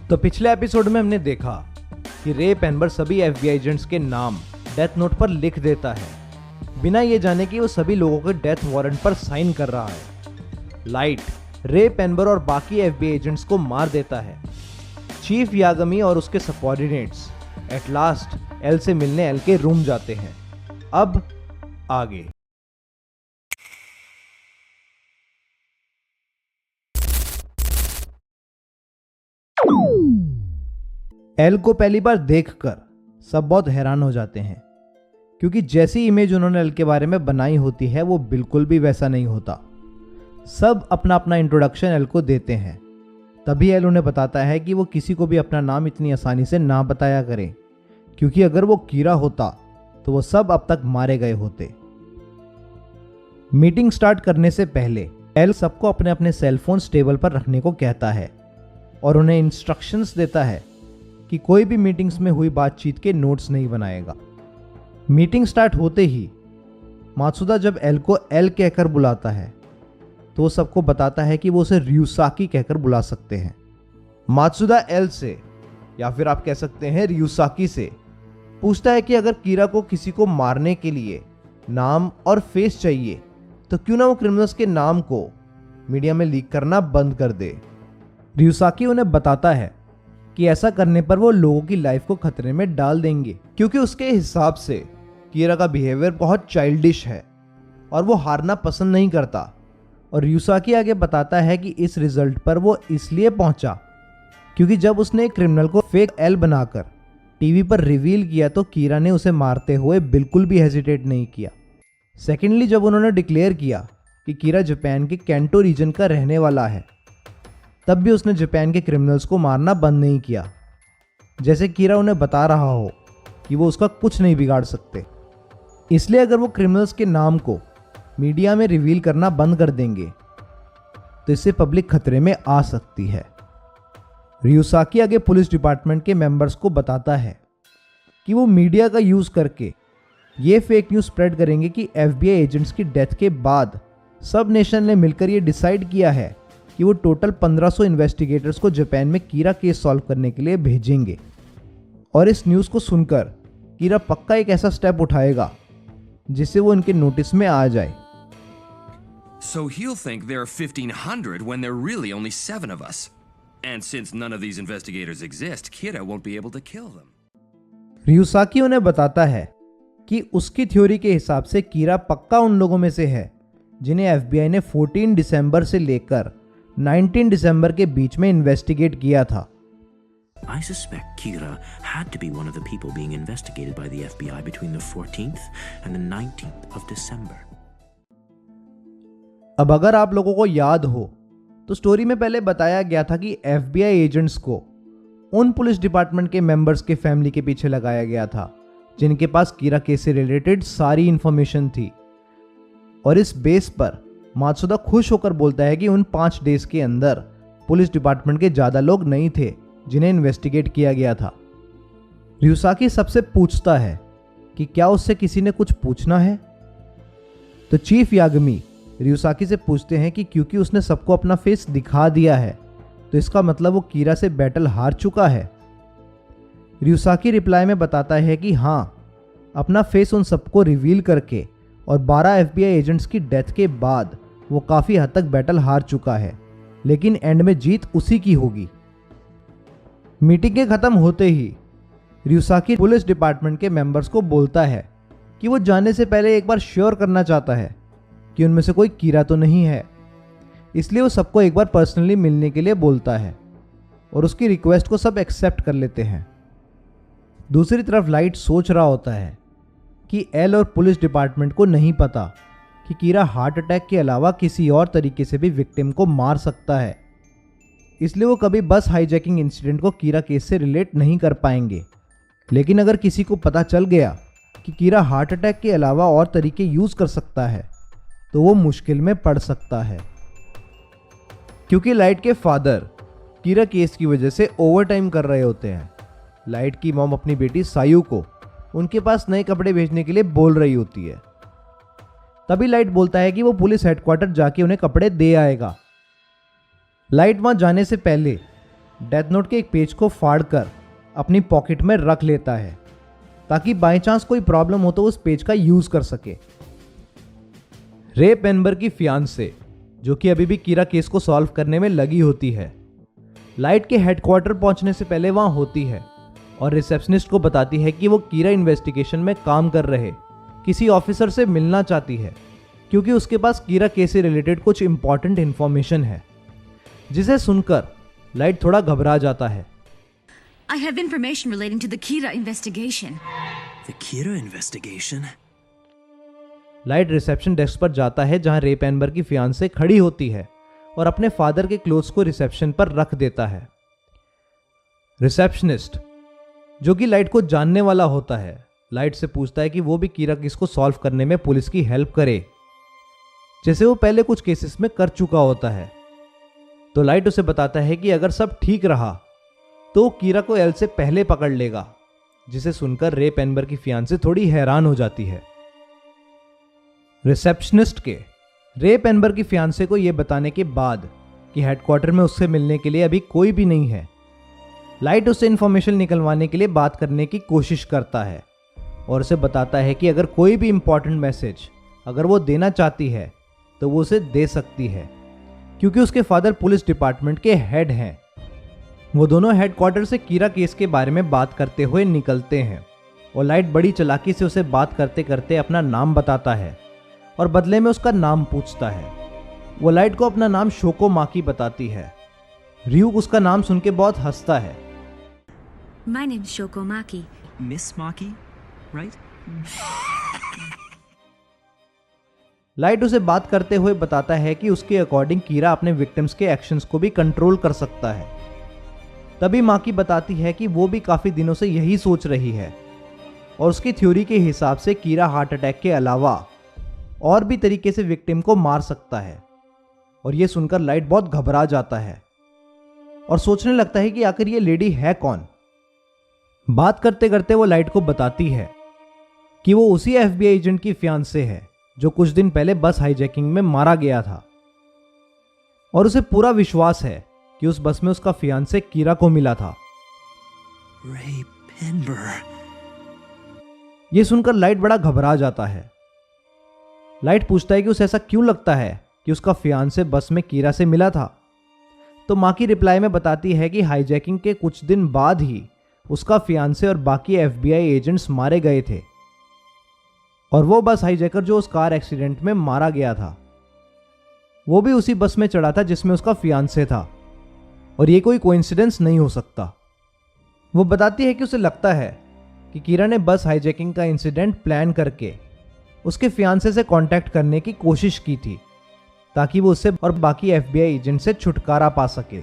तो पिछले एपिसोड में हमने देखा कि रे पेनबर सभी एफबीआई एजेंट्स के नाम डेथ नोट पर लिख देता है, बिना ये जाने कि वो सभी लोगों के डेथ वारंट पर साइन कर रहा है। लाइट रे पेनबर और बाकी एफबीआई एजेंट्स को मार देता है। चीफ यागमी और उसके सबऑर्डिनेट्स एट लास्ट एल से मिलने एल के रूम जाते हैं। अब आगे एल को पहली बार देखकर सब बहुत हैरान हो जाते हैं, क्योंकि जैसी इमेज उन्होंने एल के बारे में बनाई होती है वो बिल्कुल भी वैसा नहीं होता। सब अपना अपना इंट्रोडक्शन एल को देते हैं। तभी एल उन्हें बताता है कि वो किसी को भी अपना नाम इतनी आसानी से ना बताया करें, क्योंकि अगर वो कीरा होता तो वो सब अब तक मारे गए होते। मीटिंग स्टार्ट करने से पहले एल सबको अपने अपने सेलफोन्स टेबल पर रखने को कहता है और उन्हें इंस्ट्रक्शंस देता है कि कोई भी मीटिंग्स में हुई बातचीत के नोट्स नहीं बनाएगा। मीटिंग स्टार्ट होते ही मात्सुदा जब एल को एल कहकर बुलाता है तो वो सबको बताता है कि वो उसे रियुसाकी कहकर बुला सकते हैं। मात्सुदा एल से, या फिर आप कह सकते हैं रियुसाकी से, पूछता है कि अगर कीरा को किसी को मारने के लिए नाम और फेस चाहिए तो क्यों ना वो क्रिमिनल्स के नाम को मीडिया में लीक करना बंद कर दे। रियुसाकी उन्हें बताता है कि ऐसा करने पर वो लोगों की लाइफ को खतरे में डाल देंगे, क्योंकि उसके हिसाब से कीरा का बिहेवियर बहुत चाइल्डिश है और वो हारना पसंद नहीं करता। और रियुसाकी आगे बताता है कि इस रिजल्ट पर वो इसलिए पहुंचा क्योंकि जब उसने एक क्रिमिनल को फेक एल बनाकर टीवी पर रिवील किया तो कीरा ने उसे मारते हुए बिल्कुल भी हेजिटेट नहीं किया। सेकेंडली, जब उन्होंने डिक्लेयर किया कि कीरा जापान के कैंटो रीजन का रहने वाला है, तब भी उसने जापान के क्रिमिनल्स को मारना बंद नहीं किया, जैसे कीरा उन्हें बता रहा हो कि वो उसका कुछ नहीं बिगाड़ सकते। इसलिए अगर वो क्रिमिनल्स के नाम को मीडिया में रिवील करना बंद कर देंगे तो इससे पब्लिक खतरे में आ सकती है। रियुसाकी आगे पुलिस डिपार्टमेंट के मेंबर्स को बताता है कि वो मीडिया का यूज करके ये फेक न्यूज स्प्रेड करेंगे कि एफबीआई एजेंट्स की डेथ के बाद सब नेशन ने मिलकर ये डिसाइड किया है कि वो टोटल 1500 इन्वेस्टिगेटर्स को जापान में कीरा केस सॉल्व करने के लिए भेजेंगे। और इस न्यूज़ को सुनकर कीरा पक्का एक ऐसा स्टेप उठाएगा जिससे वो उनके नोटिस में आ जाए। So he'll think there are 1,500 when there are really only 7 of us. And since none of these investigators exist, Kira won't be able to kill them. रियुसाकी उन्हें बताता है कि उसकी थ्योरी के हिसाब से कीरा पक्का उन लोगों में से है जिन्हें एफबीआई ने 14 दिसंबर से लेकर 19 दिसंबर के बीच में इन्वेस्टिगेट किया था। I suspect Kira had to be one of the people being investigated by the FBI between the 14th and the 19th of December. अब अगर आप लोगों को याद हो तो स्टोरी में पहले बताया गया था कि एफबीआई एजेंट्स को उन पुलिस डिपार्टमेंट के मेंबर्स के फैमिली के पीछे लगाया गया था जिनके पास कीरा केस से रिलेटेड सारी इंफॉर्मेशन थी। और इस बेस पर मात्सुदा खुश होकर बोलता है कि उन 5 डेज के अंदर पुलिस डिपार्टमेंट के ज़्यादा लोग नहीं थे जिन्हें इन्वेस्टिगेट किया गया था। रियुसाकी सबसे पूछता है कि क्या उससे किसी ने कुछ पूछना है, तो चीफ यागमी रियुसाकी से पूछते हैं कि क्योंकि उसने सबको अपना फेस दिखा दिया है तो इसका मतलब वो कीरा से बैटल हार चुका है। रियुसाकी रिप्लाई में बताता है कि हाँ, अपना फेस उन सबको रिवील करके और 12 एफबीआई एजेंट्स की डेथ के बाद वो काफ़ी हद तक बैटल हार चुका है, लेकिन एंड में जीत उसी की होगी। मीटिंग के ख़त्म होते ही रियुसाकी पुलिस डिपार्टमेंट के मेंबर्स को बोलता है कि वो जाने से पहले एक बार श्योर करना चाहता है कि उनमें से कोई कीरा तो नहीं है। इसलिए वो सबको एक बार पर्सनली मिलने के लिए बोलता है और उसकी रिक्वेस्ट को सब एक्सेप्ट कर लेते हैं। दूसरी तरफ लाइट सोच रहा होता है कि एल और पुलिस डिपार्टमेंट को नहीं पता कि कीरा हार्ट अटैक के अलावा किसी और तरीके से भी विक्टिम को मार सकता है, इसलिए वो कभी बस हाईजैकिंग इंसिडेंट को कीरा केस से रिलेट नहीं कर पाएंगे। लेकिन अगर किसी को पता चल गया कि कीरा हार्ट अटैक के अलावा और तरीके यूज़ कर सकता है तो वो मुश्किल में पड़ सकता है, क्योंकि लाइट के फादर कीरा केस की वजह से ओवरटाइम कर रहे होते हैं। लाइट की मॉम अपनी बेटी सायू को उनके पास नए कपड़े भेजने के लिए बोल रही होती है। तभी लाइट बोलता है कि वो पुलिस हेडक्वार्टर जाके उन्हें कपड़े दे आएगा। लाइट वहां जाने से पहले डेथ नोट के एक पेज को फाड़कर अपनी पॉकेट में रख लेता है ताकि बाय चांस कोई प्रॉब्लम हो तो उस पेज का यूज कर सके। रे पेनबर की फियांसे, जो कि अभी भी कीरा केस को सॉल्व करने में लगी होती है, लाइट के हेडक्वार्टर पहुंचने से पहले वहां होती है और रिसेप्शनिस्ट को बताती है कि वो कीरा इन्वेस्टिगेशन में काम कर रहे किसी ऑफिसर से मिलना चाहती है क्योंकि उसके पास कीरा केस से रिलेटेड कुछ इंपॉर्टेंट इंफॉर्मेशन है, जिसे सुनकर लाइट थोड़ा घबरा जाता है। I have information relating to the Kira investigation. The Kira investigation? Light reception desk पर जाता है जहां रे पेनबर की फियांसे खड़ी होती है और अपने फादर के क्लोथ्स को रिसेप्शन पर रख देता है। रिसेप्शनिस्ट, जो कि लाइट को जानने वाला होता है, लाइट से पूछता है कि वो भी कीरा केस को सॉल्व करने में पुलिस की हेल्प करे, जैसे वो पहले कुछ केसेस में कर चुका होता है। तो लाइट उसे बताता है कि अगर सब ठीक रहा तो वो कीरा को एल से पहले पकड़ लेगा, जिसे सुनकर रे पेनबर की फियांसे थोड़ी हैरान हो जाती है। रिसेप्शनिस्ट के रे पेनबर की फियांसे को यह बताने के बाद कि हेडक्वार्टर में उससे मिलने के लिए अभी कोई भी नहीं है, लाइट उससे इंफॉर्मेशन निकलवाने के लिए बात करने की कोशिश करता है और उसे बताता है कि अगर कोई भी इंपॉर्टेंट मैसेज अगर वो देना चाहती है तो वो उसे दे सकती है क्योंकि उसके फादर पुलिस डिपार्टमेंट के हेड हैं। वो दोनों हेडक्वार्टर से कीरा केस के बारे में बात करते हुए निकलते हैं और लाइट बड़ी चालाकी से उसे बात करते करते अपना नाम बताता है और बदले में उसका नाम पूछता है। वो लाइट को अपना नाम शोको माकी बताती है। रियूक उसका नाम सुन के बहुत हंसता है। My name's Shoko Maki. Miss Maki, right? Light उसे बात करते हुए बताता है कि उसके अकॉर्डिंग कीरा अपने विक्टिम्स के एक्शंस को भी कंट्रोल कर सकता है। तभी माकी बताती है कि वो भी काफी दिनों से यही सोच रही है और उसकी थ्योरी के हिसाब से कीरा हार्ट अटैक के अलावा और भी तरीके से विक्टिम को मार सकता है। और ये सुनकर लाइट बहुत घबरा जाता है और सोचने लगता है कि आखिर ये लेडी है कौन। बात करते करते वो लाइट को बताती है कि वो उसी एफबीआई एजेंट की फियांसे है जो कुछ दिन पहले बस हाईजैकिंग में मारा गया था और उसे पूरा विश्वास है कि उस बस में उसका फियांसे कीरा को मिला था। Ray Penber. यह सुनकर लाइट बड़ा घबरा जाता है। लाइट पूछता है कि उसे ऐसा क्यों लगता है कि उसका फियांसे बस में कीरा से मिला था। तो माँ की रिप्लाई में बताती है कि हाईजैकिंग के कुछ दिन बाद ही उसका फियांसे और बाकी एफबीआई एजेंट्स मारे गए थे और वो बस हाईजैकर जो उस कार एक्सीडेंट में मारा गया था वो भी उसी बस में चढ़ा था जिसमें उसका फियांसे था और ये कोई कोइंसिडेंस नहीं हो सकता। वो बताती है कि उसे लगता है कि कीरा ने बस हाईजैकिंग का इंसिडेंट प्लान करके उसके फियांसे से कांटेक्ट करने की कोशिश की थी ताकि वो उससे और बाकी एफबीआई एजेंट से छुटकारा पा सके।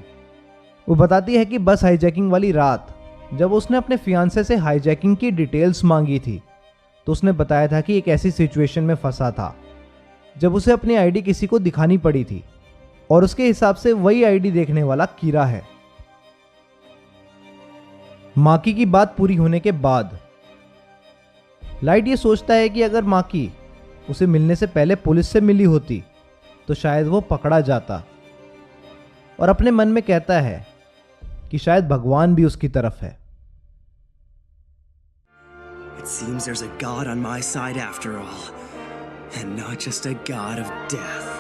वो बताती है कि बस हाईजैकिंग वाली रात जब उसने अपने फियांसे से हाईजैकिंग की डिटेल्स मांगी थी तो उसने बताया था कि एक ऐसी सिचुएशन में फंसा था जब उसे अपनी आईडी किसी को दिखानी पड़ी थी और उसके हिसाब से वही आईडी देखने वाला कीरा है। माकी की बात पूरी होने के बाद लाइट ये सोचता है कि अगर माकी उसे मिलने से पहले पुलिस से मिली होती तो शायद वो पकड़ा जाता और अपने मन में कहता है कि शायद भगवान भी उसकी तरफ है। It seems there's a god on my side after all, and not just a god of death.